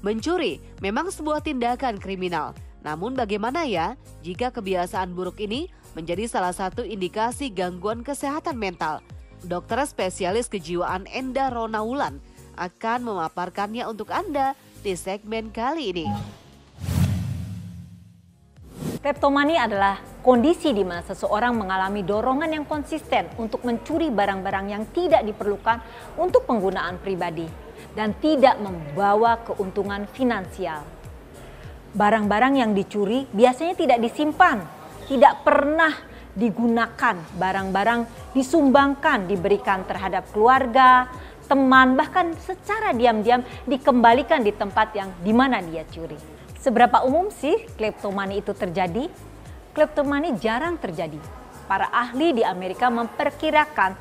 Mencuri memang sebuah tindakan kriminal. Namun bagaimana ya jika kebiasaan buruk ini menjadi salah satu indikasi gangguan kesehatan mental? Dokter spesialis kejiwaan Enda Ronaulan akan memaparkannya untuk Anda di segmen kali ini. Kleptomania adalah kondisi di mana seseorang mengalami dorongan yang konsisten untuk mencuri barang-barang yang tidak diperlukan untuk penggunaan pribadi dan tidak membawa keuntungan finansial. Barang-barang yang dicuri biasanya tidak disimpan, tidak pernah digunakan. Barang-barang disumbangkan, diberikan terhadap keluarga, teman, bahkan secara diam-diam dikembalikan di tempat yang dimana dia curi. Seberapa umum sih kleptomani itu terjadi? Kleptomani jarang terjadi. Para ahli di Amerika memperkirakan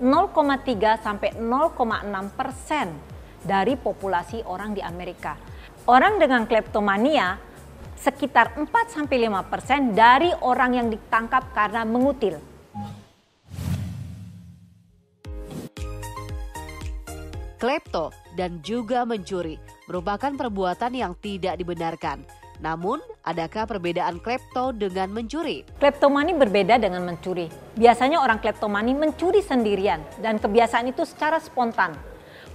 0,3 sampai 0,6% dari populasi orang di Amerika. Orang dengan kleptomania sekitar 4 sampai 5% dari orang yang ditangkap karena mengutil. Klepto dan juga mencuri merupakan perbuatan yang tidak dibenarkan. Namun, adakah perbedaan klepto dengan mencuri? Kleptomani berbeda dengan mencuri. Biasanya orang kleptomani mencuri sendirian dan kebiasaan itu secara spontan.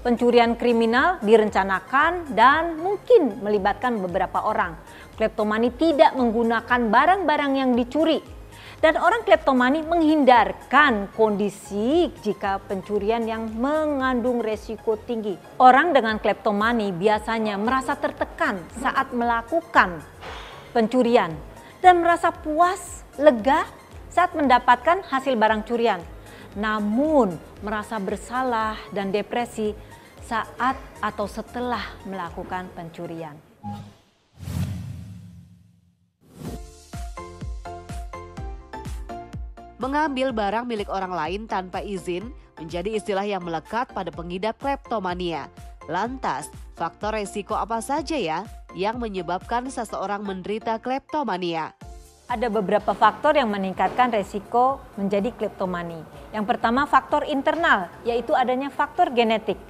Pencurian kriminal direncanakan dan mungkin melibatkan beberapa orang. Kleptomani tidak menggunakan barang-barang yang dicuri. Dan orang kleptomani menghindarkan kondisi jika pencurian yang mengandung resiko tinggi. Orang dengan kleptomani biasanya merasa tertekan saat melakukan pencurian dan merasa puas, lega saat mendapatkan hasil barang curian. Namun merasa bersalah dan depresi saat atau setelah melakukan pencurian. Mengambil barang milik orang lain tanpa izin menjadi istilah yang melekat pada pengidap kleptomania. Lantas, faktor resiko apa saja ya yang menyebabkan seseorang menderita kleptomania? Ada beberapa faktor yang meningkatkan resiko menjadi kleptomani. Yang pertama faktor internal, yaitu adanya faktor genetik.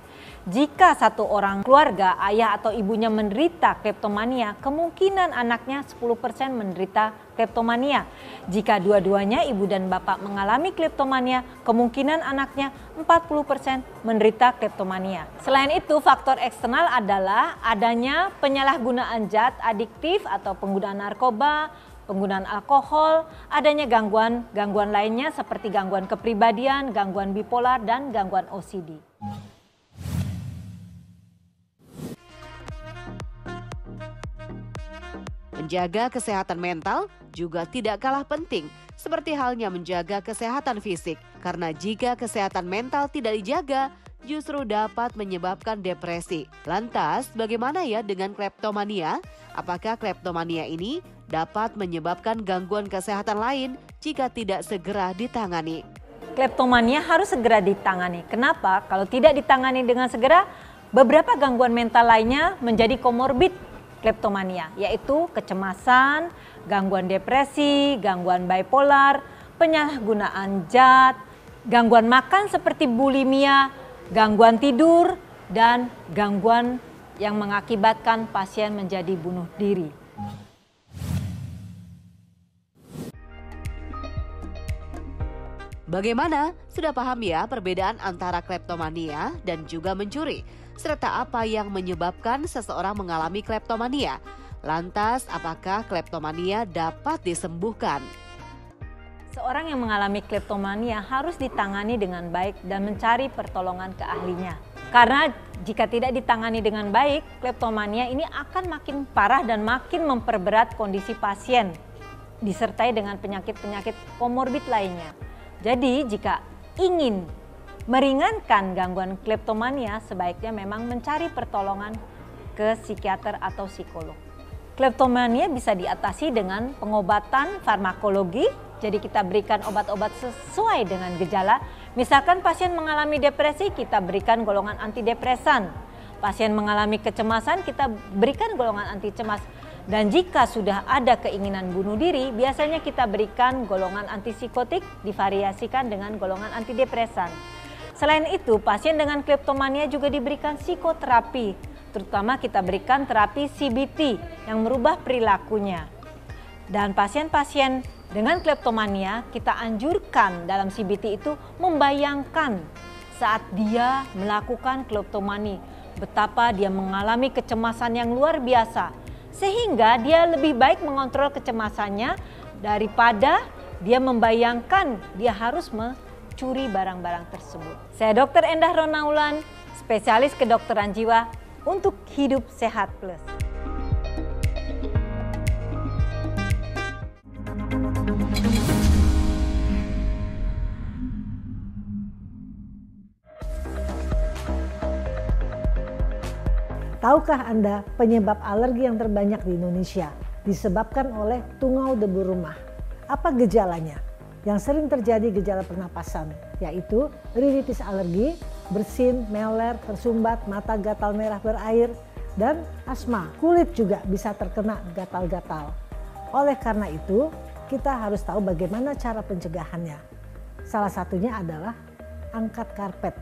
Jika satu orang keluarga, ayah atau ibunya menderita kleptomania, kemungkinan anaknya 10% menderita kleptomania. Jika dua-duanya ibu dan bapak mengalami kleptomania, kemungkinan anaknya 40% menderita kleptomania. Selain itu, faktor eksternal adalah adanya penyalahgunaan zat adiktif atau penggunaan narkoba, penggunaan alkohol, adanya gangguan lainnya seperti gangguan kepribadian, gangguan bipolar, dan gangguan OCD. Menjaga kesehatan mental juga tidak kalah penting, seperti halnya menjaga kesehatan fisik. Karena jika kesehatan mental tidak dijaga, justru dapat menyebabkan depresi. Lantas, bagaimana ya dengan kleptomania? Apakah kleptomania ini dapat menyebabkan gangguan kesehatan lain jika tidak segera ditangani? Kleptomania harus segera ditangani. Kenapa? Kalau tidak ditangani dengan segera, beberapa gangguan mental lainnya menjadi komorbid kleptomania, yaitu kecemasan, gangguan depresi, gangguan bipolar, penyalahgunaan zat, gangguan makan seperti bulimia, gangguan tidur, dan gangguan yang mengakibatkan pasien menjadi bunuh diri. Bagaimana? Sudah paham ya perbedaan antara kleptomania dan juga mencuri? Serta apa yang menyebabkan seseorang mengalami kleptomania? Lantas, apakah kleptomania dapat disembuhkan? Seorang yang mengalami kleptomania harus ditangani dengan baik dan mencari pertolongan ke ahlinya. Karena jika tidak ditangani dengan baik, kleptomania ini akan makin parah dan makin memperberat kondisi pasien, disertai dengan penyakit-penyakit komorbid lainnya. Jadi jika ingin meringankan gangguan kleptomania, sebaiknya memang mencari pertolongan ke psikiater atau psikolog. Kleptomania bisa diatasi dengan pengobatan farmakologi, jadi kita berikan obat-obat sesuai dengan gejala. Misalkan pasien mengalami depresi, kita berikan golongan antidepresan. Pasien mengalami kecemasan, kita berikan golongan anti cemas. Dan jika sudah ada keinginan bunuh diri, biasanya kita berikan golongan antipsikotik divariasikan dengan golongan antidepresan. Selain itu, pasien dengan kleptomania juga diberikan psikoterapi terutama kita berikan terapi CBT yang merubah perilakunya. Dan pasien-pasien dengan kleptomania kita anjurkan dalam CBT itu membayangkan saat dia melakukan kleptomani, betapa dia mengalami kecemasan yang luar biasa. Sehingga dia lebih baik mengontrol kecemasannya daripada dia membayangkan dia harus mencuri barang-barang tersebut. Saya Dr. Endah Ronaulan, spesialis kedokteran jiwa untuk Hidup Sehat Plus. Tahukah Anda penyebab alergi yang terbanyak di Indonesia disebabkan oleh tungau debu rumah? Apa gejalanya? Yang sering terjadi gejala pernapasan, yaitu rinitis alergi, bersin, meler, tersumbat, mata gatal merah berair, dan asma. Kulit juga bisa terkena gatal-gatal. Oleh karena itu, kita harus tahu bagaimana cara pencegahannya. Salah satunya adalah angkat karpet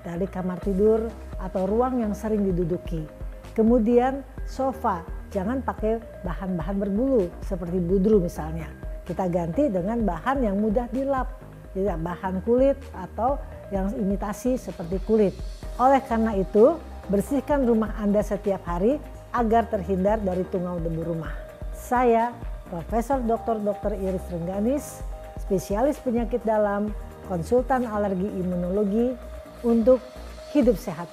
dari kamar tidur atau ruang yang sering diduduki. Kemudian sofa, jangan pakai bahan-bahan berbulu seperti budru misalnya. Kita ganti dengan bahan yang mudah dilap, tidak bahan kulit atau yang imitasi seperti kulit. Oleh karena itu, bersihkan rumah Anda setiap hari agar terhindar dari tungau debu rumah. Saya Profesor Dr. Iris Rengganis, spesialis penyakit dalam, konsultan alergi imunologi untuk Hidup Sehat.